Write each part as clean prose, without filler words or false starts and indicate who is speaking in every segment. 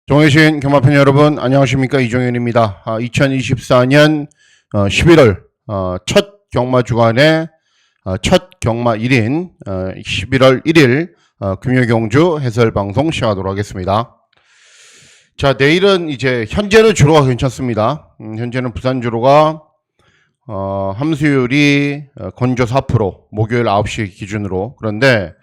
Speaker 1: 정혜신 경마팬 여러분 안녕하십니까, 이종현입니다. 2024년 11월 첫 경마 주간의 첫 경마 1인 11월 1일 금요경주 해설방송 시작하도록 하겠습니다. 자, 내일은 이제 현재는 주로가 괜찮습니다. 현재는 부산 주로가 함수율이 건조 4%, 목요일 9시 기준으로. 그런데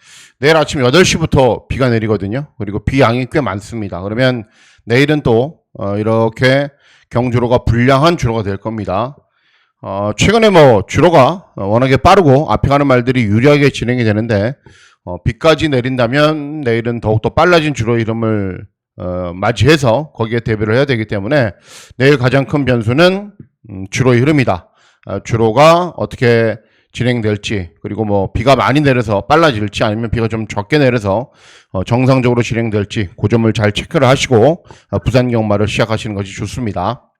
Speaker 1: 내일 아침 8시부터 비가 내리거든요. 그리고 비 양이 꽤 많습니다. 그러면 내일은 또 이렇게 경주로가 불량한 주로가 될 겁니다. 최근에 주로가 워낙에 빠르고 앞에 가는 말들이 유리하게 진행이 되는데 비까지 내린다면 내일은 더욱더 빨라진 주로 이름을 맞이해서 거기에 대비를 해야 되기 때문에 내일 가장 큰 변수는 주로의 흐름이다. 주로가 어떻게 진행될지, 그리고 비가 많이 내려서 빨라질지 아니면 비가 좀 적게 내려서 정상적으로 진행될지 그 점을 잘 체크를 하시고 부산 경마를 시작하시는 것이 좋습니다.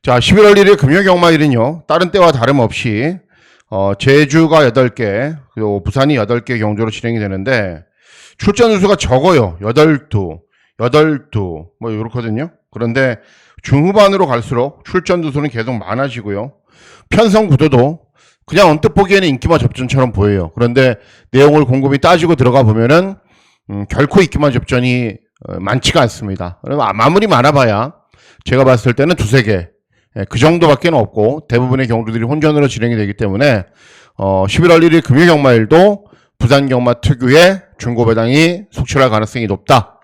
Speaker 1: 자, 11월 1일 금요 경마일은요, 다른 때와 다름없이 제주가 8개 그리고 부산이 8개 경주로 진행이 되는데 출전 수가 적어요. 8두 이렇거든요. 그런데 중후반으로 갈수록 출전 두수는 계속 많아지고요. 편성 구도도 그냥 언뜻 보기에는 인기마 접전처럼 보여요. 그런데 내용을 곰곰이 따지고 들어가 보면은 결코 인기마 접전이 많지가 않습니다. 마무리 많아봐야 제가 봤을 때는 2-3개 그 정도밖에 없고 대부분의 경주들이 혼전으로 진행이 되기 때문에 11월 1일 금요 경마일도 부산 경마 특유의 중고 배당이 속출할 가능성이 높다.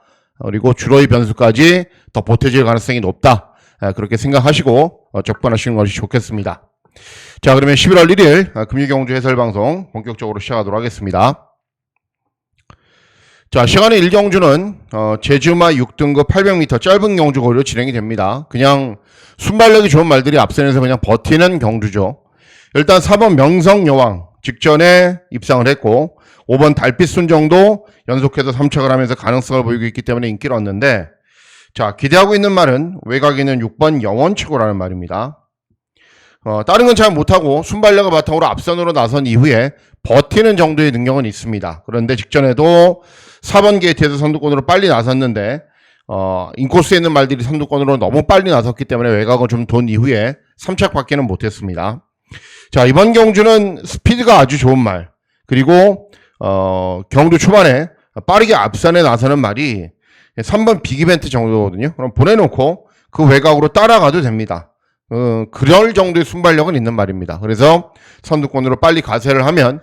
Speaker 1: 그리고 주로의 변수까지 더 보태질 가능성이 높다. 그렇게 생각하시고 접근하시는 것이 좋겠습니다. 자, 그러면 11월 1일 금요경주 해설방송 본격적으로 시작하도록 하겠습니다. 자, 시간의 1경주는 제주마 6등급 800m 짧은 경주 거리로 진행이 됩니다. 그냥 순발력이 좋은 말들이 앞선에서 그냥 버티는 경주죠. 일단 4번 명성여왕 직전에 입상을 했고 5번 달빛 순정도 연속해서 3착을 하면서 가능성을 보이고 있기 때문에 인기를 얻는데, 자, 기대하고 있는 말은 외곽에 있는 6번 영원치고라는 말입니다. 다른 건 잘 못하고 순발력을 바탕으로 앞선으로 나선 이후에 버티는 정도의 능력은 있습니다. 그런데 직전에도 4번 게이트에서 선두권으로 빨리 나섰는데 인코스에 있는 말들이 선두권으로 너무 빨리 나섰기 때문에 외곽을 좀 돈 이후에 3착 밖에는 못했습니다. 자, 이번 경주는 스피드가 아주 좋은 말, 그리고 경주 초반에 빠르게 앞선에 나서는 말이 3번 빅이벤트 정도거든요. 그럼 보내놓고 그 외곽으로 따라가도 됩니다. 그럴 정도의 순발력은 있는 말입니다. 그래서 선두권으로 빨리 가세를 하면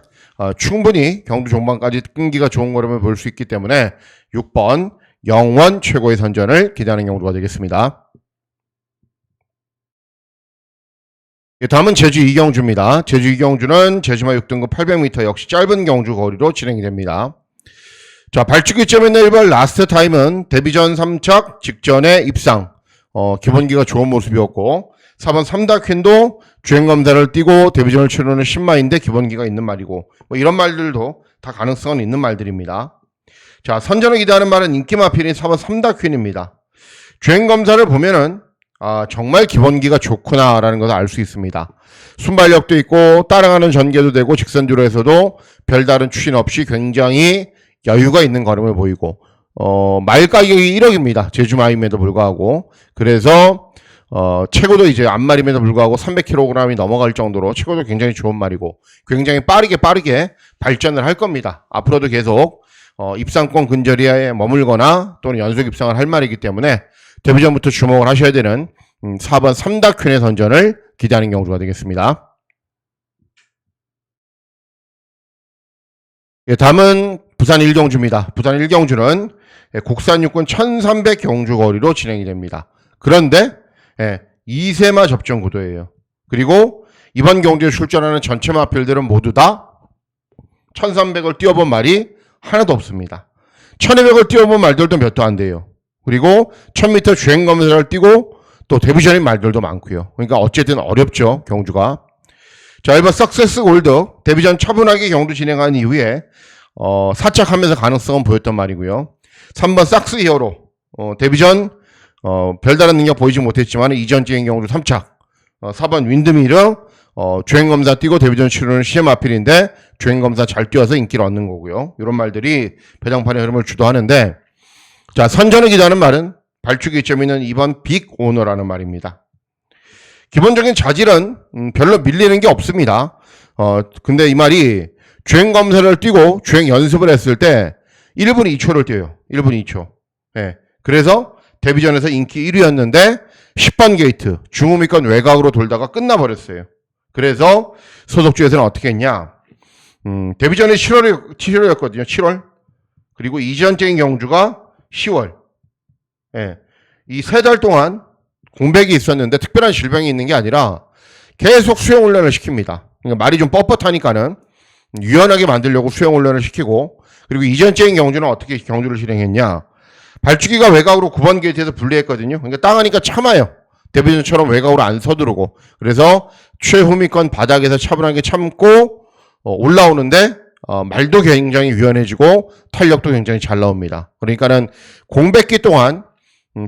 Speaker 1: 충분히 경주 종반까지 끈기가 좋은 걸음을 볼 수 있기 때문에 6번 영원 최고의 선전을 기대하는 경주가 되겠습니다. 다음은 제주 2경주입니다. 제주 2경주는 제주마 6등급 800m 역시 짧은 경주 거리로 진행이 됩니다. 자, 발주기점에 있는 1번 라스트 타임은 데뷔전 3착 직전에 입상, 기본기가 좋은 모습이었고 4번 3다퀸도 주행검사를 띄고 데뷔전을 치르는 신마인데 기본기가 있는 말이고 이런 말들도 다 가능성은 있는 말들입니다. 자, 선전을 기대하는 말은 인기마필인 4번 3다퀸입니다. 주행검사를 보면은 정말 기본기가 좋구나라는 것을 알 수 있습니다. 순발력도 있고 따라가는 전개도 되고 직선주로에서도 별다른 추진 없이 굉장히 여유가 있는 걸음을 보이고 마일 가격이 1억입니다. 제주마임에도 불구하고. 그래서 최고도 이제 앞말임에도 불구하고 300kg이 넘어갈 정도로 최고도 굉장히 좋은 말이고 굉장히 빠르게 발전을 할 겁니다. 앞으로도 계속 입상권 근저리에 머물거나 또는 연속 입상을 할 말이기 때문에 데뷔전부터 주목을 하셔야 되는 4번 3다퀸의 선전을 기대하는 경주가 되겠습니다. 예, 다음은 부산 1경주입니다. 부산 1경주는 국산 육군 1300 경주 거리로 진행이 됩니다. 그런데 2세마 접전 구도예요. 그리고 이번 경주에 출전하는 전체 마필들은 모두 다 1300을 뛰어본 말이 하나도 없습니다. 1200을 뛰어본 말들도 몇 도 안 돼요. 그리고 1000m 주행검사를 뛰고 또 데뷔전인 말들도 많고요. 그러니까 어쨌든 어렵죠, 경주가. 자, 1번 석세스 골드 데뷔전 차분하게 경주 진행한 이후에 4착하면서 가능성은 보였던 말이고요. 3번 삭스 히어로 데뷔전 별다른 능력 보이지 못했지만 이전 주행 경주 3착. 4번 윈드미러 주행검사 뛰고 데뷔전 치르는 시험 아필인데 주행검사 잘 뛰어서 인기를 얻는 거고요. 이런 말들이 배당판의 흐름을 주도하는데, 자, 선전을 기대하는 말은 발주기 이점이 있는 2번 빅 오너라는 말입니다. 기본적인 자질은 별로 밀리는 게 없습니다. 근데 이 말이 주행 검사를 뛰고 주행 연습을 했을 때 1분 2초를 뛰어요. 1분 2초. 예. 그래서 데뷔전에서 인기 1위였는데 10번 게이트 중후미권 외곽으로 돌다가 끝나버렸어요. 그래서 소속주에서는 어떻게 했냐? 데뷔전이 7월이었거든요. 7월. 그리고 이전적인 경주가 10월. 예. 이 3달 동안 공백이 있었는데 특별한 질병이 있는 게 아니라 계속 수영 훈련을 시킵니다. 그러니까 말이 좀 뻣뻣하니까는 유연하게 만들려고 수영 훈련을 시키고, 그리고 이전적인 경주는 어떻게 경주를 실행했냐? 발주기가 외곽으로 9번 게이트에서 분리했거든요. 그러니까 땅하니까 참아요. 데뷔전처럼 외곽으로 안 서두르고. 그래서 최후미권 바닥에서 차분하게 참고 올라오는데 말도 굉장히 유연해지고 탄력도 굉장히 잘 나옵니다. 그러니까는 공백기 동안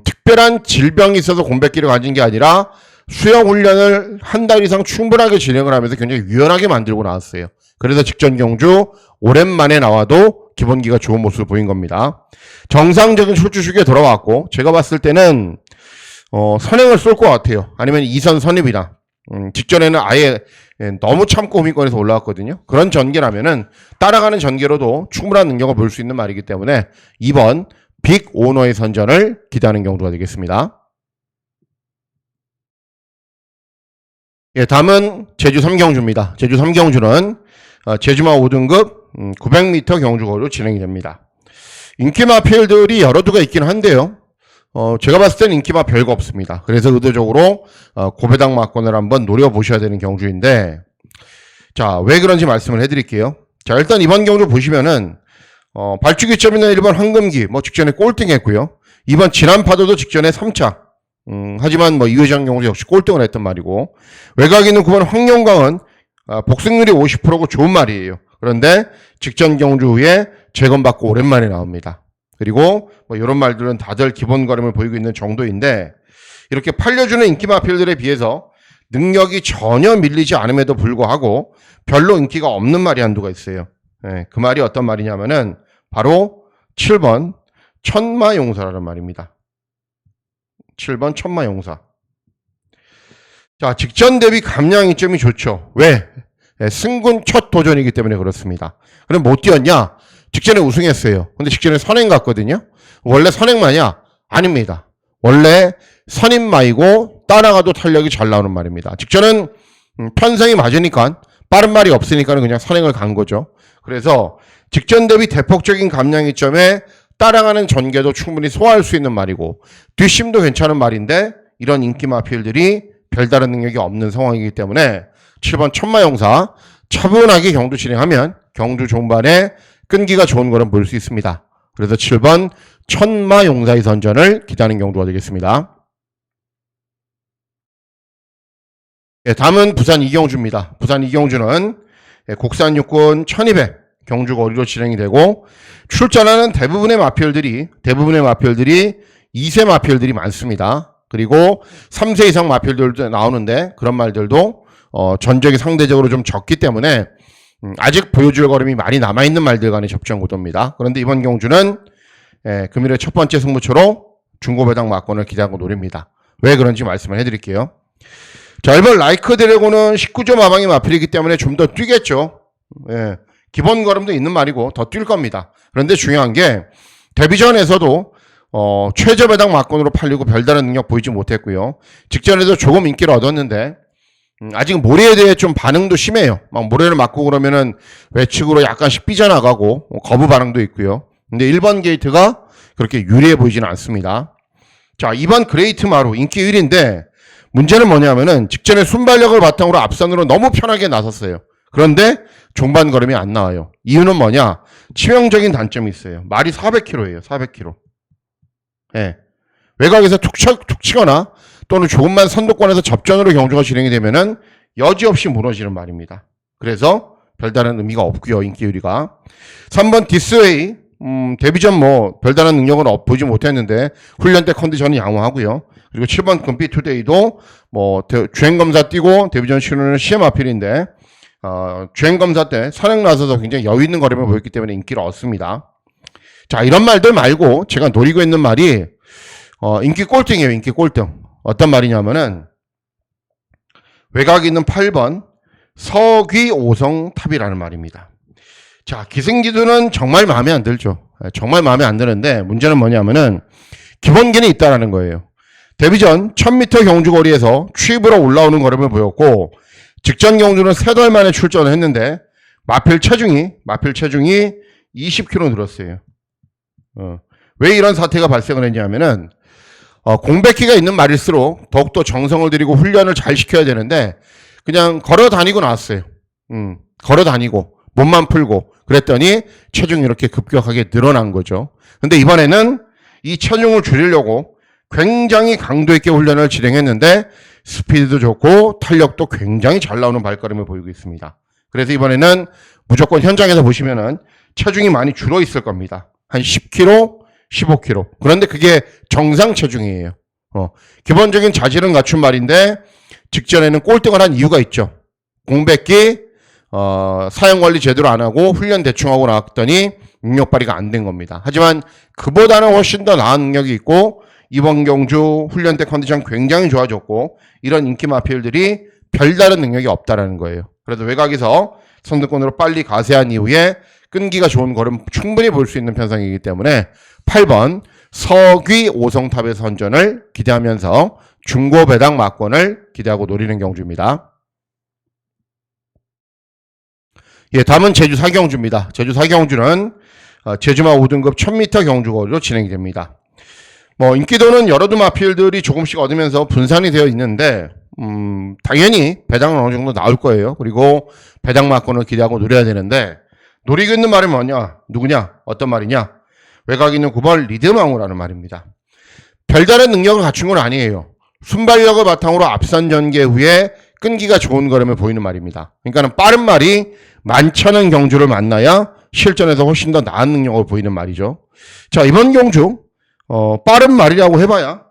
Speaker 1: 특별한 질병이 있어서 공백기를 가진 게 아니라 수영 훈련을 한 달 이상 충분하게 진행을 하면서 굉장히 유연하게 만들고 나왔어요. 그래서 직전 경주 오랜만에 나와도 기본기가 좋은 모습을 보인 겁니다. 정상적인 출주 시기에 돌아왔고, 제가 봤을 때는 선행을 쏠 것 같아요. 아니면 2선 선입이나 직전에는 아예 너무 참고 후미권에서 올라왔거든요. 그런 전개라면은 따라가는 전개로도 충분한 능력을 볼 수 있는 말이기 때문에 2번 빅 오너의 선전을 기대하는 경우가 되겠습니다. 예, 다음은 제주 3경주입니다. 제주 3경주는 제주마 5등급 900m 경주거리로 진행이 됩니다. 인기마 필들이 여러 두가 있긴 한데요. 제가 봤을 때는 인기마 별거 없습니다. 그래서 의도적으로 고배당 막권을 한번 노려보셔야 되는 경주인데, 자, 왜 그런지 말씀을 해드릴게요. 자, 일단 이번 경주 보시면은 발주기점이나 1번 황금기 직전에 꼴등했고요. 2번 지난파도도 직전에 3차. 하지만 이 회장 경우도 역시 꼴등을 했던 말이고, 외곽에 있는 9번 황룡강은 복승률이 50%고 좋은 말이에요. 그런데 직전 경주 후에 재검받고 오랜만에 나옵니다. 그리고 이런 말들은 다들 기본 걸음을 보이고 있는 정도인데, 이렇게 팔려주는 인기 마필들에 비해서 능력이 전혀 밀리지 않음에도 불구하고 별로 인기가 없는 말이 한두가 있어요. 네, 그 말이 어떤 말이냐면은 바로 7번 천마용사라는 말입니다. 7번 천마용사. 자, 직전 대비 감량 이점이 좋죠. 왜? 네, 승군 첫 도전이기 때문에 그렇습니다. 그럼 못 뛰었냐? 직전에 우승했어요. 근데 직전에 선행 갔거든요. 원래 선행마냐? 아닙니다. 원래 선임마이고 따라가도 탄력이 잘 나오는 말입니다. 직전은 편성이 맞으니까 빠른 말이 없으니까 그냥 선행을 간 거죠. 그래서 직전 대비 대폭적인 감량 이점에 따라가는 전개도 충분히 소화할 수 있는 말이고, 뒷심도 괜찮은 말인데 이런 인기 마필들이 별다른 능력이 없는 상황이기 때문에 7번 천마용사 차분하게 경주 진행하면 경주 종반에 끈기가 좋은 거는 볼 수 있습니다. 그래서 7번 천마용사의 선전을 기대하는 경주가 되겠습니다. 네, 다음은 부산 이경주입니다. 부산 이경주는 국산 육군 1200 경주 거리로 진행이 되고, 출전하는 대부분의 마필들이 2세 마필들이 많습니다. 그리고 3세 이상 마필들도 나오는데 그런 말들도 전적이 상대적으로 좀 적기 때문에 아직 보여줄 걸음이 많이 남아있는 말들 간의 접전 구도입니다. 그런데 이번 경주는 금일의 첫 번째 승부처로 중고배당 막권을 기대하고 노립니다. 왜 그런지 말씀을 해드릴게요. 자, 1번 라이크 드래곤은 19점 마방이 마필이기 때문에 좀 더 뛰겠죠. 예, 기본 걸음도 있는 말이고 더 뛸 겁니다. 그런데 중요한 게 데뷔전에서도 최저배당 막권으로 팔리고 별다른 능력 보이지 못했고요. 직전에도 조금 인기를 얻었는데 아직 모래에 대해 좀 반응도 심해요. 막 모래를 맞고 그러면은 외측으로 약간씩 삐져나가고 거부 반응도 있고요. 근데 1번 게이트가 그렇게 유리해 보이지는 않습니다. 자, 2번 그레이트 마루 인기 1위인데 문제는 뭐냐면은 직전에 순발력을 바탕으로 앞선으로 너무 편하게 나섰어요. 그런데 종반 걸음이 안 나와요. 이유는 뭐냐? 치명적인 단점이 있어요. 말이 400km예요. 400km. 예. 외곽에서 툭 치거나 또는 조금만 선두권에서 접전으로 경주가 진행이 되면은 여지없이 무너지는 말입니다. 그래서 별다른 의미가 없고요. 인기유리가. 3번 디스웨이. 데뷔전 별다른 능력은 보지 못했는데 훈련 때 컨디션은 양호하고요. 그리고 7번 금빛 투데이도 주행검사 뛰고 데뷔전 치르는 시험 아필인데 주행검사 때 선행 나서서 굉장히 여유 있는 걸음을 보였기 때문에 인기를 얻습니다. 자, 이런 말들 말고 제가 노리고 있는 말이 인기 꼴등이에요. 인기 꼴등. 어떤 말이냐면은 외곽 있는 8번 서귀 오성탑이라는 말입니다. 자, 기생기도는 정말 마음에 안 들죠. 정말 마음에 안 드는데 문제는 뭐냐면은 기본기는 있다라는 거예요. 데뷔 전 1000m 경주거리에서 취입으로 올라오는 걸음을 보였고 직전 경주는 3달 만에 출전을 했는데 마필 체중이 20kg 늘었어요. 왜 이런 사태가 발생을 했냐면은 공백기가 있는 말일수록 더욱더 정성을 들이고 훈련을 잘 시켜야 되는데 그냥 걸어 다니고 나왔어요. 걸어 다니고 몸만 풀고 그랬더니 체중이 이렇게 급격하게 늘어난 거죠. 근데 이번에는 이 체중을 줄이려고 굉장히 강도 있게 훈련을 진행했는데 스피드도 좋고 탄력도 굉장히 잘 나오는 발걸음을 보이고 있습니다. 그래서 이번에는 무조건 현장에서 보시면은 체중이 많이 줄어 있을 겁니다. 한 10kg, 15kg. 그런데 그게 정상 체중이에요. 기본적인 자질은 갖춘 말인데 직전에는 꼴등을 한 이유가 있죠. 공백기 사용관리 제대로 안 하고 훈련 대충 하고 나왔더니 능력 발휘가 안 된 겁니다. 하지만 그보다는 훨씬 더 나은 능력이 있고 이번 경주 훈련 때 컨디션 굉장히 좋아졌고 이런 인기 마필들이 별다른 능력이 없다라는 거예요. 그래서 외곽에서 선두권으로 빨리 가세한 이후에 끈기가 좋은 걸음 충분히 볼 수 있는 편성이기 때문에 8번 서귀 오성탑의 선전을 기대하면서 중고 배당 막권을 기대하고 노리는 경주입니다. 예, 다음은 제주 4경주입니다. 제주 4경주는 제주마 5등급 1000m 경주거리로 진행이 됩니다. 인기도는 여러 두 마필들이 조금씩 얻으면서 분산이 되어 있는데 당연히 배당은 어느 정도 나올 거예요. 그리고 배당 막권을 기대하고 노려야 되는데 노리고 있는 말이 뭐냐? 누구냐? 어떤 말이냐? 외곽 있는 9번 리드망우라는 말입니다. 별다른 능력을 갖춘 건 아니에요. 순발력을 바탕으로 앞선 전개 후에 끈기가 좋은 걸음을 보이는 말입니다. 그러니까는 빠른 말이 많지 않은 경주를 만나야 실전에서 훨씬 더 나은 능력을 보이는 말이죠. 자, 이번 경주 빠른 말이라고 해봐야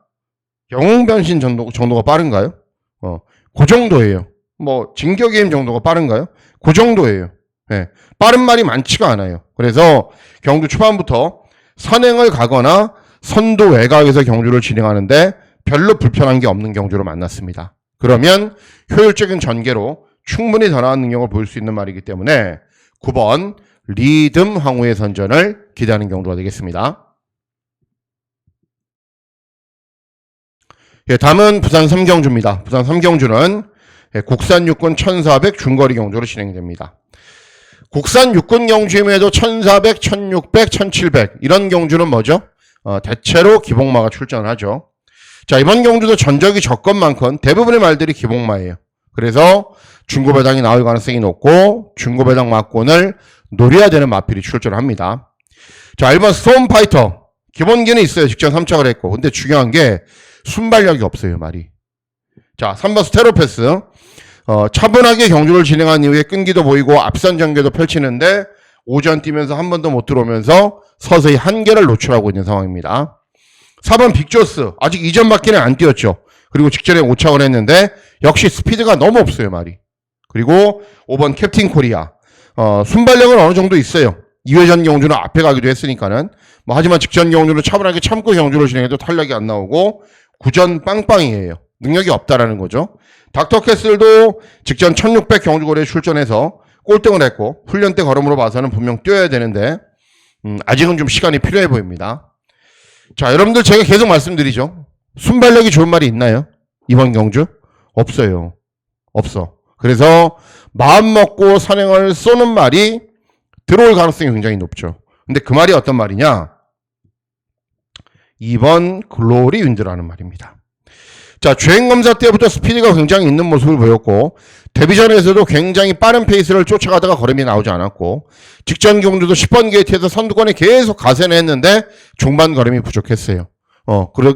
Speaker 1: 영웅변신 정도가 빠른가요? 그 정도예요. 진격게임 정도가 빠른가요? 그 정도예요. 네, 빠른 말이 많지가 않아요. 그래서 경주 초반부터 선행을 가거나 선도 외곽에서 경주를 진행하는데 별로 불편한 게 없는 경주로 만났습니다. 그러면 효율적인 전개로 충분히 더 나은 능력을 보일 수 있는 말이기 때문에 9번 리듬 황후의 선전을 기대하는 경주가 되겠습니다. 예, 다음은 부산 3경주입니다. 부산 3경주는 국산 육군 1400 중거리 경주로 진행됩니다. 국산 육군 경주임에도 1400, 1600, 1700 이런 경주는 뭐죠? 대체로 기복마가 출전을 하죠. 자, 이번 경주도 전적이 적건만큼 대부분의 말들이 기복마예요. 그래서 중고배당이 나올 가능성이 높고 중고배당 막권을 노려야 되는 마필이 출전을 합니다. 자, 1번 스톰파이터 기본기는 있어요. 직전 3착을 했고 근데 중요한 게 순발력이 없어요. 말이. 자, 3번 스테로패스 차분하게 경주를 진행한 이후에 끈기도 보이고 앞선 전개도 펼치는데 오전 뛰면서 한 번도 못 들어오면서 서서히 한계를 노출하고 있는 상황입니다. 4번 빅조스 아직 이전밖에는 안 뛰었죠. 그리고 직전에 5착을 했는데 역시 스피드가 너무 없어요. 말이. 그리고 5번 캡틴 코리아 순발력은 어느 정도 있어요. 2회전 경주는 앞에 가기도 했으니까는 하지만 직전 경주는 차분하게 참고 경주를 진행해도 탄력이 안 나오고 구전 빵빵이에요. 능력이 없다라는 거죠. 닥터캐슬도 직전 1600 경주거리에 출전해서 꼴등을 했고 훈련 때 걸음으로 봐서는 분명 뛰어야 되는데 아직은 좀 시간이 필요해 보입니다. 자, 여러분들 제가 계속 말씀드리죠. 순발력이 좋은 말이 있나요? 이번 경주? 없어요. 없어. 그래서 마음 먹고 선행을 쏘는 말이 들어올 가능성이 굉장히 높죠. 근데 그 말이 어떤 말이냐? 2번 글로리 윈드라는 말입니다. 자, 주행검사 때부터 스피드가 굉장히 있는 모습을 보였고 데뷔전에서도 굉장히 빠른 페이스를 쫓아가다가 걸음이 나오지 않았고 직전 경주도 10번 게이트에서 선두권에 계속 가세는 했는데 중반 걸음이 부족했어요.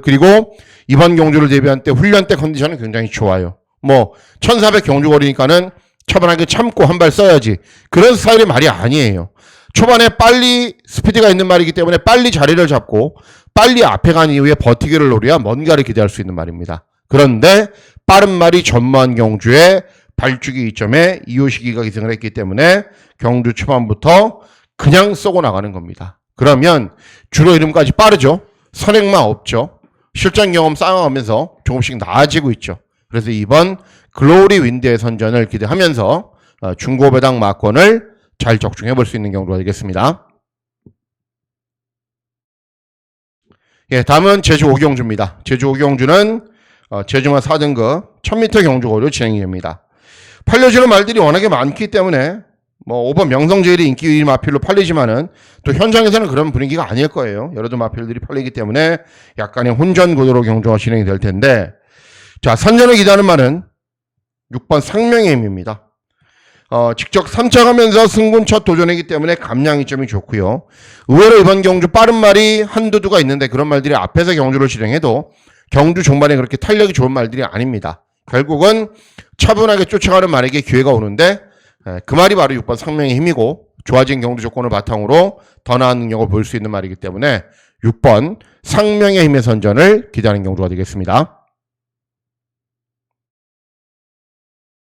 Speaker 1: 그리고 이번 경주를 대비한 때 훈련 때 컨디션은 굉장히 좋아요. 1400 경주거리니까는 차분하게 참고 한 발 써야지 그런 스타일의 말이 아니에요. 초반에 빨리 스피드가 있는 말이기 때문에 빨리 자리를 잡고 빨리 앞에 간 이후에 버티기를 노려야 뭔가를 기대할 수 있는 말입니다. 그런데 빠른 말이 전무한 경주에 발주기 이점에 이호식이가 기승을 했기 때문에 경주 초반부터 그냥 쏘고 나가는 겁니다. 그러면 주로 이름까지 빠르죠. 선행만 없죠. 실전 경험 쌓아가면서 조금씩 나아지고 있죠. 그래서 이번 글로리 윈드의 선전을 기대하면서 중고 배당 막권을 잘 적중해 볼 수 있는 경우가 되겠습니다. 예, 다음은 제주 5경주입니다. 제주 5경주는 제주마 4등급 1000m 경주거리로 진행이 됩니다. 팔려지는 말들이 워낙에 많기 때문에 뭐 5번 명성제일이 인기 마필로 팔리지만은 또 현장에서는 그런 분위기가 아닐 거예요. 여러 마필들이 팔리기 때문에 약간의 혼전 구도로 경주가 진행이 될 텐데, 자, 선전을 기대하는 말은 6번 상명의 힘입니다. 직접 선착하면서 승군 첫 도전이기 때문에 감량이 점이 좋고요. 의외로 이번 경주 빠른 말이 한두 두가 있는데 그런 말들이 앞에서 경주를 진행해도 경주 종반에 그렇게 탄력이 좋은 말들이 아닙니다. 결국은 차분하게 쫓아가는 말에게 기회가 오는데 그 말이 바로 6번 상명의 힘이고 좋아진 경주 조건을 바탕으로 더 나은 능력을 보일 수 있는 말이기 때문에 6번 상명의 힘의 선전을 기대하는 경주가 되겠습니다.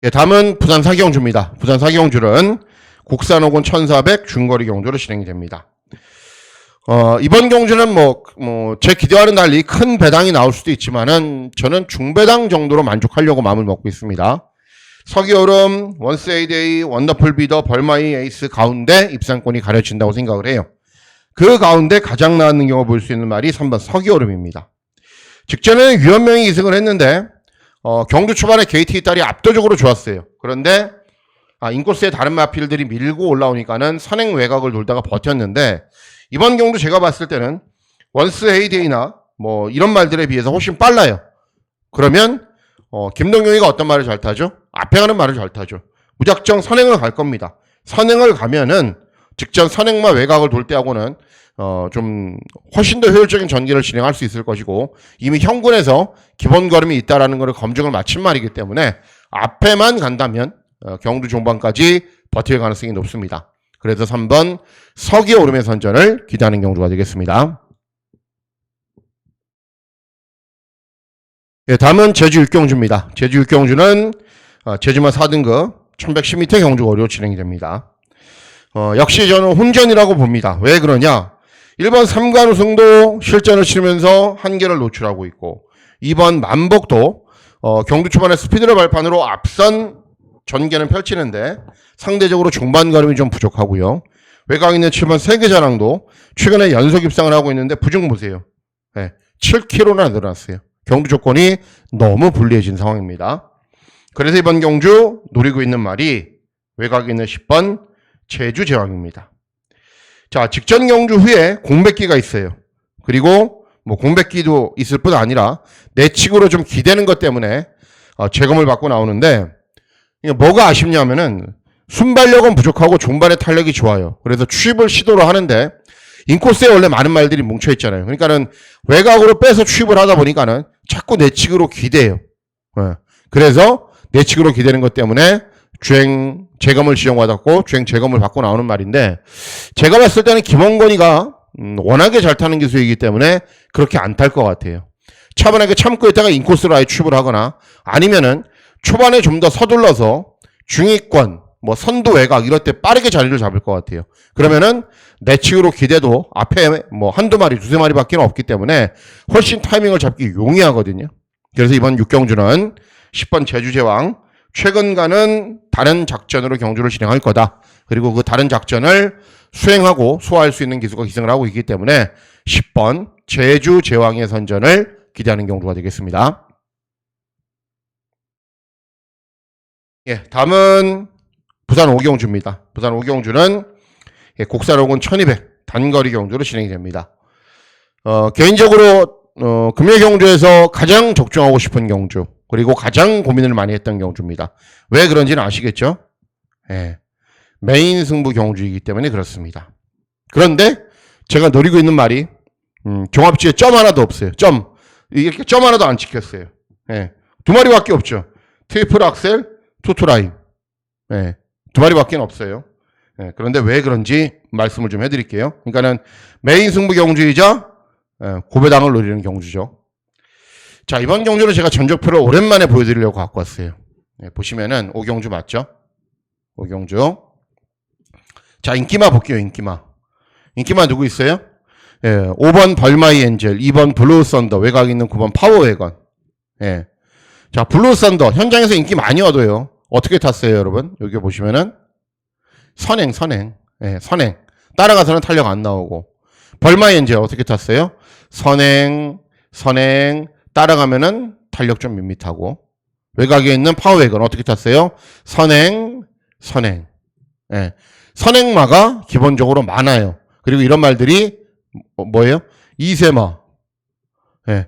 Speaker 1: 예, 다음은 부산 사경주입니다. 부산 사경주는 국산 5군 1400 중거리 경주로 진행이 됩니다. 이번 경주는 제 기대와는 달리 큰 배당이 나올 수도 있지만은 저는 중배당 정도로 만족하려고 마음을 먹고 있습니다. 서기오름, 원세이데이, 원더풀 비더, 벌마이 에이스 가운데 입상권이 가려진다고 생각을 해요. 그 가운데 가장 나은 능력을 보일 수 있는 말이 3번 서기오름입니다. 직전에는 유현명이 이승을 했는데 경주 초반에 KT 딸이 압도적으로 좋았어요. 그런데 인코스에 다른 마필들이 밀고 올라오니까는 선행 외곽을 돌다가 버텼는데 이번 경주 제가 봤을 때는 원스 헤이데이나 뭐 이런 말들에 비해서 훨씬 빨라요. 그러면 김동용이가 어떤 말을 잘 타죠? 앞에 가는 말을 잘 타죠. 무작정 선행을 갈 겁니다. 선행을 가면은 직전 선행과 외곽을 돌 때하고는 좀 훨씬 더 효율적인 전개를 진행할 수 있을 것이고 이미 현군에서 기본 걸음이 있다라는 것을 검증을 마친 말이기 때문에 앞에만 간다면 경주 종반까지 버틸 가능성이 높습니다. 그래서 3번 서기의 오름의 선전을 기대하는 경주가 되겠습니다. 예, 다음은 제주 6경주입니다. 제주 6경주는 제주마 4등급 1110m 경주거리로 진행이 됩니다. 역시 저는 혼전이라고 봅니다. 왜 그러냐? 1번 삼관우승도 실전을 치르면서 한계를 노출하고 있고 2번 만복도 경주 초반에 스피드를 발판으로 앞선 전개는 펼치는데 상대적으로 중반 걸음이 좀 부족하고요. 외곽 있는 7번 세계자랑도 최근에 연속 입상을 하고 있는데 부중 보세요. 네, 7km나 늘어났어요. 경주 조건이 너무 불리해진 상황입니다. 그래서 이번 경주 노리고 있는 말이 외곽에 있는 10번 제주 제왕입니다. 자, 직전 경주 후에 공백기가 있어요. 그리고 뭐 공백기도 있을 뿐 아니라 내측으로 좀 기대는 것 때문에 재검을 받고 나오는데 뭐가 아쉽냐면은 순발력은 부족하고 종반의 탄력이 좋아요. 그래서 추입을 시도를 하는데 인코스에 원래 많은 말들이 뭉쳐 있잖아요. 그러니까는 외곽으로 빼서 추입을 하다 보니까는 자꾸 내측으로 기대요. 그래서 내측으로 기대는 것 때문에 주행 재검을 지정받았고 주행 재검을 받고 나오는 말인데 제가 봤을 때는 김원건이가 워낙에 잘 타는 기수이기 때문에 그렇게 안 탈 것 같아요. 차분하게 참고 있다가 인코스로 아예 추입을 하거나 아니면은 초반에 좀 더 서둘러서 중위권 뭐 선두 외곽 이럴 때 빠르게 자리를 잡을 것 같아요. 그러면은 내측으로 기대도 앞에 뭐 한두 마리 두세 마리밖에 없기 때문에 훨씬 타이밍을 잡기 용이하거든요. 그래서 이번 6경주는 10번 제주제왕 최근과는 다른 작전으로 경주를 진행할 거다. 그리고 그 다른 작전을 수행하고 소화할 수 있는 기수가 기승을 하고 있기 때문에 10번 제주제왕의 선전을 기대하는 경주가 되겠습니다. 예, 다음은 부산 5경주입니다. 부산 5경주는 국산 5군 1200 단거리 경주로 진행이 됩니다. 개인적으로 금요 경주에서 가장 적중하고 싶은 경주 그리고 가장 고민을 많이 했던 경주입니다. 왜 그런지는 아시겠죠? 예, 메인 승부 경주이기 때문에 그렇습니다. 그런데 제가 노리고 있는 말이 종합지에 점 하나도 없어요. 이렇게 점 하나도 안 찍혔어요. 예, 두 마리밖에 없죠. 트리플 악셀, 투투라인. 예, 두 마리밖에 없어요. 예, 그런데 왜 그런지 말씀을 좀 해드릴게요. 그러니까는 메인 승부 경주이자 고배당을 노리는 경주죠. 자, 이번 경주는 제가 전적표를 오랜만에 보여드리려고 갖고 왔어요. 예, 보시면은 5경주 맞죠? 5경주. 자, 인기마 볼게요. 인기마 누구 있어요? 예, 5번 벌마이 엔젤, 2번 블루 썬더, 외곽에 있는 9번 파워웨건. 예. 자, 블루 썬더 현장에서 인기 많이 얻어요. 어떻게 탔어요, 여러분? 여기 보시면은 선행. 예, 선행. 따라가서는 탄력 안 나오고. 벌마이 엔젤 어떻게 탔어요? 선행. 따라가면은 탄력 좀 밋밋하고. 외곽에 있는 파워웨건 어떻게 탔어요? 선행. 예. 선행마가 기본적으로 많아요. 그리고 이런 말들이 뭐예요? 이세마. 예.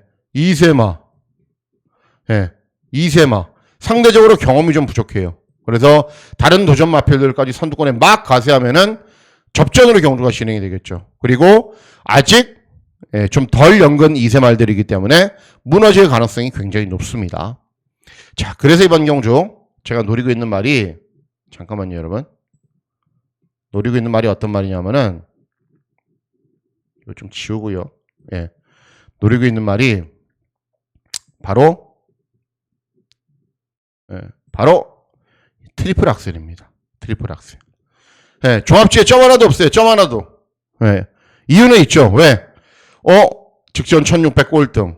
Speaker 1: 이세마. 상대적으로 경험이 좀 부족해요. 그래서 다른 도전 마필들까지 선두권에 막 가세하면은 접전으로 경주가 진행이 되겠죠. 그리고 아직 좀 덜 연근 2세 말들이기 때문에 무너질 가능성이 굉장히 높습니다. 자, 그래서 이번 경주 제가 노리고 있는 말이, 잠깐만요, 여러분. 노리고 있는 말이 어떤 말이냐면은, 이거 좀 지우고요. 예. 노리고 있는 말이 바로 트리플 악셀입니다. 트리플 악셀. 예, 종합지에 점 하나도 없어요. 점 하나도. 예. 이유는 있죠. 왜? 직전 1600 꼴등.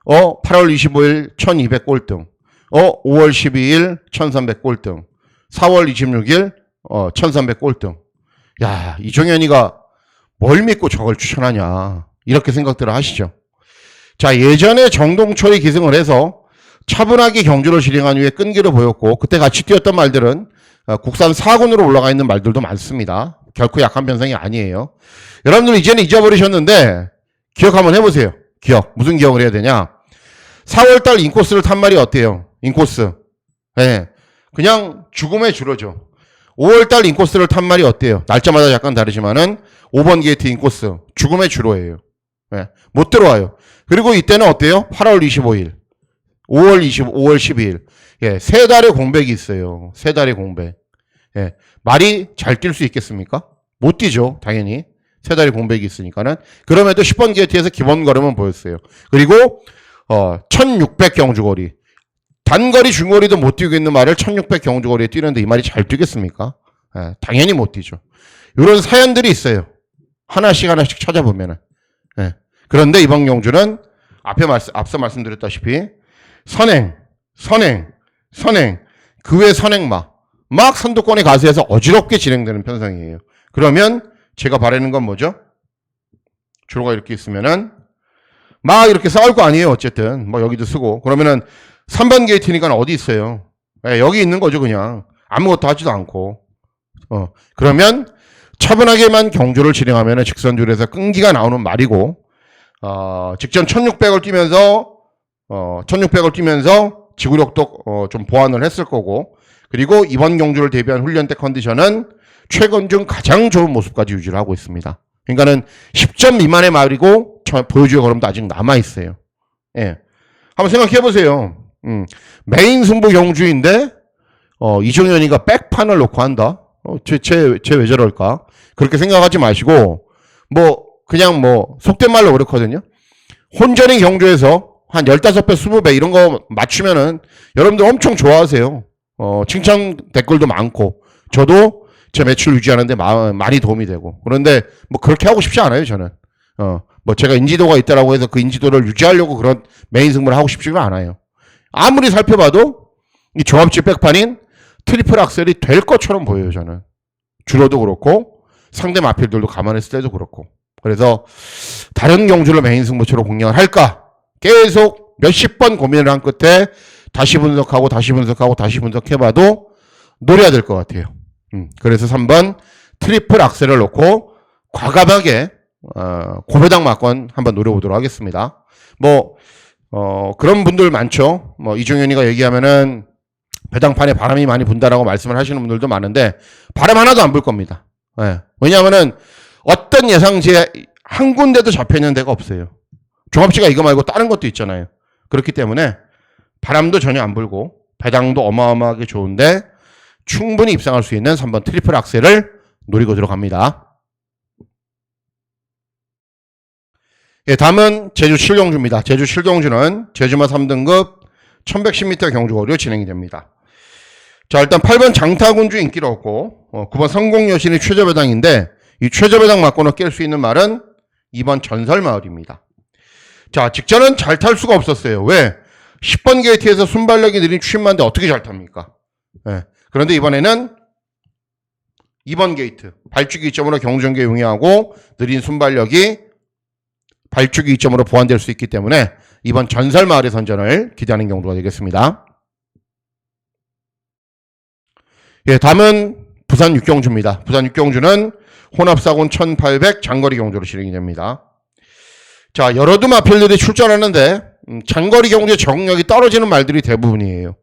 Speaker 1: 8월 25일 1200 꼴등. 5월 12일 1300 꼴등. 4월 26일 1300 꼴등. 야, 이종현이가 뭘 믿고 저걸 추천하냐. 이렇게 생각들을 하시죠. 자, 예전에 정동철이 기승을 해서 차분하게 경주를 진행한 후에 끈기를 보였고, 그때 같이 뛰었던 말들은 국산 4군으로 올라가 있는 말들도 많습니다. 결코 약한 변성이 아니에요. 여러분들 이제는 잊어버리셨는데 기억 한번 해보세요. 기억. 무슨 기억을 해야 되냐? 4월달 인코스를 탄 말이 어때요? 인코스. 네. 그냥 죽음의 주로죠. 5월달 인코스를 탄 말이 어때요? 날짜마다 약간 다르지만은 5번 게이트 인코스. 죽음의 주로예요. 네. 못 들어와요. 그리고 이때는 어때요? 8월 25일. 5월 12일. 예, 세 달의 공백이 있어요. 세 달의 공백. 예, 말이 잘 뛸 수 있겠습니까? 못 뛰죠, 당연히. 세 달의 공백이 있으니까는. 그럼에도 10번 게이트에서 기본 걸음은 보였어요. 그리고, 1600 경주거리. 단거리, 중거리도 못 뛰고 있는 말을 1600 경주거리에 뛰는데 이 말이 잘 뛰겠습니까? 예, 당연히 못 뛰죠. 이런 사연들이 있어요. 하나씩 찾아보면은. 예. 그런데 이번 경주는 앞서 말씀드렸다시피 선행, 그 외 선행마, 막 선두권에 가세해서 어지럽게 진행되는 편성이에요. 그러면 제가 바라는 건 뭐죠? 주로가 이렇게 있으면은 막 이렇게 싸울 거 아니에요. 어쨌든 뭐 여기도 쓰고 그러면은 3번 게이트니까 어디 있어요? 네, 여기 있는 거죠. 그냥 아무것도 하지도 않고. 그러면 차분하게만 경주를 진행하면은 직선줄에서 끈기가 나오는 말이고, 직전 1600을 뛰면서 1600을 뛰면서 지구력도 좀 보완을 했을 거고, 그리고 이번 경주를 대비한 훈련 때 컨디션은 최근 중 가장 좋은 모습까지 유지를 하고 있습니다. 그러니까는 10점 미만의 말이고 보여줄 걸음도 아직 남아 있어요. 예, 한번 생각해 보세요. 메인 승부 경주인데 이종현이가 백판을 놓고 한다. 쟤 왜 저럴까? 그렇게 생각하지 마시고 그냥 속된 말로 그렇거든요. 혼전의 경주에서 한 15배, 20배 이런 거 맞추면은 여러분들 엄청 좋아하세요. 칭찬 댓글도 많고 저도 제 매출 유지하는데 많이 도움이 되고. 그런데 그렇게 하고 싶지 않아요, 저는. 제가 인지도가 있다라고 해서 그 인지도를 유지하려고 그런 메인 승부를 하고 싶지가 않아요. 아무리 살펴봐도 이 종합지 백판인 트리플 악셀이 될 것처럼 보여요, 저는. 주로도 그렇고 상대 마필들도 감안했을 때도 그렇고. 그래서 다른 경주를 메인 승부처로 공략을 할까? 계속 몇십 번 고민을 한 끝에 다시 분석해봐도 노려야 될 것 같아요. 그래서 3번 트리플 악셀을 놓고 과감하게 고배당 막권 한번 노려보도록 하겠습니다. 그런 분들 많죠. 이종현이가 얘기하면은 배당판에 바람이 많이 분다라고 말씀을 하시는 분들도 많은데 바람 하나도 안 불 겁니다. 예. 왜냐하면은 어떤 예상지에 한 군데도 잡혀있는 데가 없어요. 종합지가 이거 말고 다른 것도 있잖아요. 그렇기 때문에 바람도 전혀 안 불고 배당도 어마어마하게 좋은데 충분히 입상할 수 있는 3번 트리플 악셀을 노리고 들어갑니다. 예, 다음은 제주 7경주입니다. 제주 7경주는 제주마 3등급 1110m 경주거리로 진행이 됩니다. 자, 일단 8번 장타군주 인기를 얻고 9번 성공여신이 최저배당인데 이 최저배당 막고는 깰 수 있는 말은 2번 전설마을입니다. 자, 직전은 잘 탈 수가 없었어요. 왜? 10번 게이트에서 순발력이 느린 추임마인데 어떻게 잘 탑니까? 네. 그런데 이번에는 2번 게이트 발주기 이점으로 경주전기에 용이하고 느린 순발력이 발주기 이점으로 보완될 수 있기 때문에 이번 전설마을의 선전을 기대하는 경주가 되겠습니다. 예, 다음은 부산 육경주입니다. 부산 육경주는 혼합사군 1800 장거리 경주로 진행이 됩니다. 자, 여러 두 마필들이 출전하는데 장거리 경주의 적응력이 떨어지는 말들이 대부분이에요.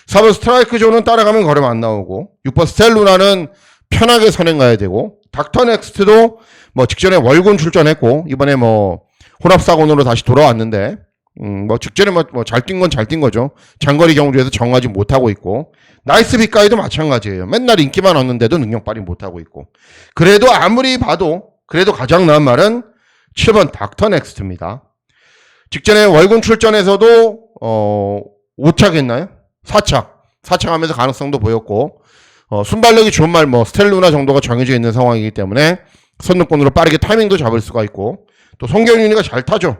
Speaker 1: 4번 스트라이크 존은 따라가면 걸음 안 나오고 6번 스텔루나는 편하게 선행 가야 되고 닥터 넥스트도 뭐 직전에 월군 출전했고 이번에 뭐 혼합사군으로 다시 돌아왔는데 뭐 직전에 뭐 잘 뛴 건 잘 뛴 거죠. 장거리 경주에서 정하지 못하고 있고 나이스 빅가이도 마찬가지예요. 맨날 인기만 얻는데도 능력 발휘 못하고 있고 그래도 아무리 봐도 그래도 가장 나은 말은 7번 닥터 넥스트입니다. 직전에 월군 출전에서도 5착 했나요? 4착 하면서 가능성도 보였고 순발력이 좋은 말 뭐 스텔루나 정도가 정해져 있는 상황이기 때문에 선두권으로 빠르게 타이밍도 잡을 수가 있고 또 송경윤이가 잘 타죠.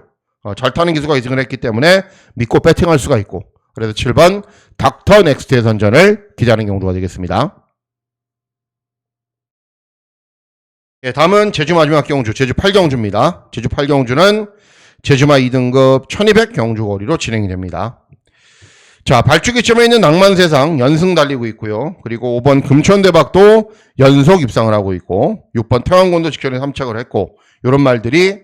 Speaker 1: 잘 타는 기수가 이승을 했기 때문에 믿고 배팅할 수가 있고 그래서 7번 닥터 넥스트의 선전을 기대하는 경주가 되겠습니다. 예, 다음은 제주 마지막 경주 제주 8경주입니다. 제주 8경주는 제주마 2등급 1200 경주거리로 진행이 됩니다. 자, 발주기점에 있는 낭만세상 연승 달리고 있고요. 그리고 5번 금천대박도 연속 입상을 하고 있고 6번 태왕군도 직전에 3착을 했고 이런 말들이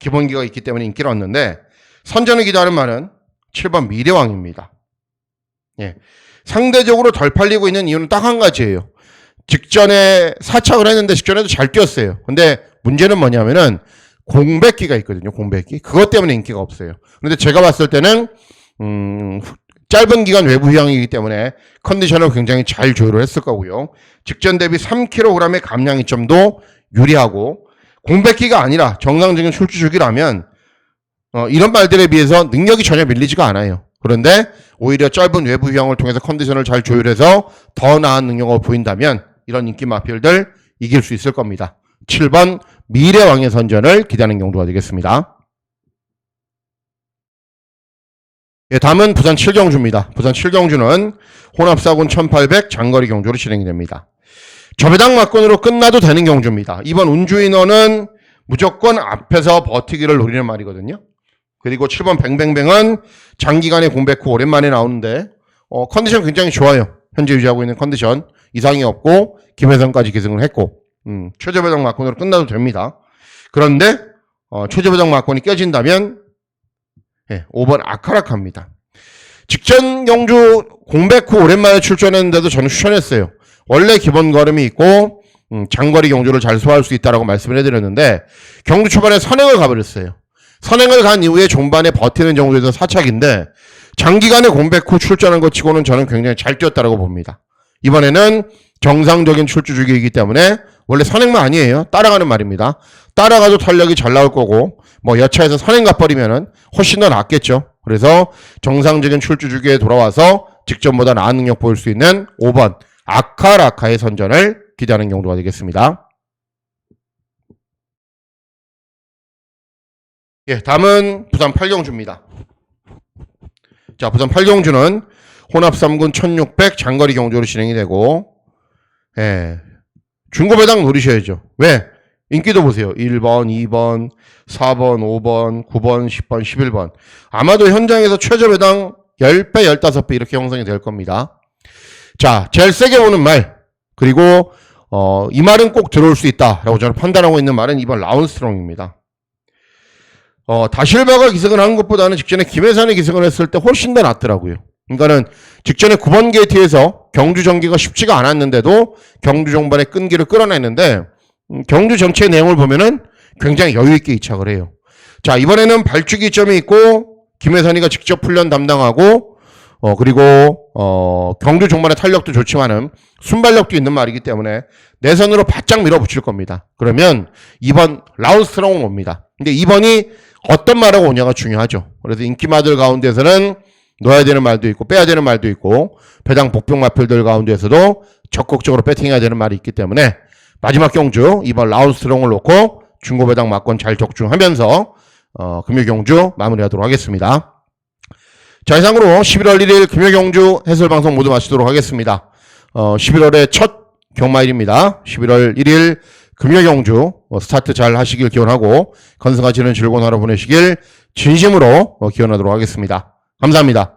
Speaker 1: 기본기가 있기 때문에 인기를 얻는데 선전을 기대하는 말은 7번 미래왕입니다. 예, 상대적으로 덜 팔리고 있는 이유는 딱 한 가지예요. 직전에 4착을 했는데 직전에도 잘 뛰었어요. 근데 문제는 뭐냐면은 공백기가 있거든요. 공백기. 그것 때문에 인기가 없어요. 그런데 제가 봤을 때는 짧은 기간 외부 휴양이기 때문에 컨디션을 굉장히 잘 조율을 했을 거고요. 직전 대비 3kg의 감량 이점도 유리하고 공백기가 아니라 정상적인 출주 주기라면 이런 말들에 비해서 능력이 전혀 밀리지가 않아요. 그런데 오히려 짧은 외부 휴양을 통해서 컨디션을 잘 조율해서 더 나은 능력을 보인다면 이런 인기 마필들 이길 수 있을 겁니다. 7번 미래왕의 선전을 기대하는 경주가 되겠습니다. 예, 다음은 부산 7경주입니다. 부산 7경주는 혼합사군 1800 장거리 경주로 진행이 됩니다. 저배당 막건으로 끝나도 되는 경주입니다. 이번 운주인원은 무조건 앞에서 버티기를 노리는 말이거든요. 그리고 7번 뱅뱅뱅은 장기간의 공백 후 오랜만에 나오는데 컨디션 굉장히 좋아요. 현재 유지하고 있는 컨디션 이상이 없고 김혜성까지 기승을 했고 최저배당 막건으로 끝나도 됩니다. 그런데 최저배당 막건이 깨진다면 5번 아카라카입니다. 직전 경주 공백 후 오랜만에 출전했는데도 저는 추천했어요. 원래 기본 걸음이 있고 장거리 경주를 잘 소화할 수 있다라고 말씀을 해드렸는데 경주 초반에 선행을 가버렸어요. 선행을 간 이후에 종반에 버티는 정도에서 4착인데 장기간의 공백 후 출전한 것 치고는 저는 굉장히 잘 뛰었다라고 봅니다. 이번에는 정상적인 출주 주기이기 때문에 원래 선행만 아니에요. 따라가는 말입니다. 따라가도 탄력이 잘 나올 거고 뭐 여차에서 선행 가버리면은 훨씬 더 낫겠죠. 그래서 정상적인 출주 주기에 돌아와서 직전보다 나은 능력 보일 수 있는 5번 아카라카의 선전을 기대하는 경주가 되겠습니다. 예, 다음은 부산 8경주입니다. 자, 부산 8경주는 혼합 3군 1600 장거리 경주로 진행이 되고 중고배당 노리셔야죠. 왜? 인기도 보세요. 1번, 2번, 4번, 5번, 9번, 10번, 11번. 아마도 현장에서 최저배당 10배, 15배 이렇게 형성이 될 겁니다. 자, 제일 세게 오는 말. 그리고 이 말은 꼭 들어올 수 있다라고 저는 판단하고 있는 말은 2번 라운스트롱입니다. 다실바가 기승을 한 것보다는 직전에 김혜산이 기승을 했을 때 훨씬 더 낫더라고요. 그러니까는 직전에 9번 게이트에서 경주 전기가 쉽지가 않았는데도 경주 종반에 끈기를 끌어냈는데 경주 전체 내용을 보면은 굉장히 여유있게 이착을 해요. 자, 이번에는 발주기 점이 있고 김혜산이가 직접 훈련 담당하고 그리고 경주 종반의 탄력도 좋지만은 순발력도 있는 말이기 때문에 내선으로 바짝 밀어붙일 겁니다. 그러면 2번 라운스트롱은 옵니다. 근데 2번이 어떤 말하고 오냐가 중요하죠. 그래서 인기마들 가운데서는 넣어야 되는 말도 있고 빼야 되는 말도 있고 배당 복병 마필들 가운데서도 적극적으로 배팅해야 되는 말이 있기 때문에 마지막 경주 2번 라운스트롱을 놓고 중고배당 막권 잘 적중하면서 금요경주 마무리하도록 하겠습니다. 자, 이상으로 11월 1일 금요경주 해설방송 모두 마치도록 하겠습니다. 11월의 첫 경마일입니다. 11월 1일 금요경주 스타트 잘 하시길 기원하고 건승하시는 즐거운 하루 보내시길 진심으로 기원하도록 하겠습니다. 감사합니다.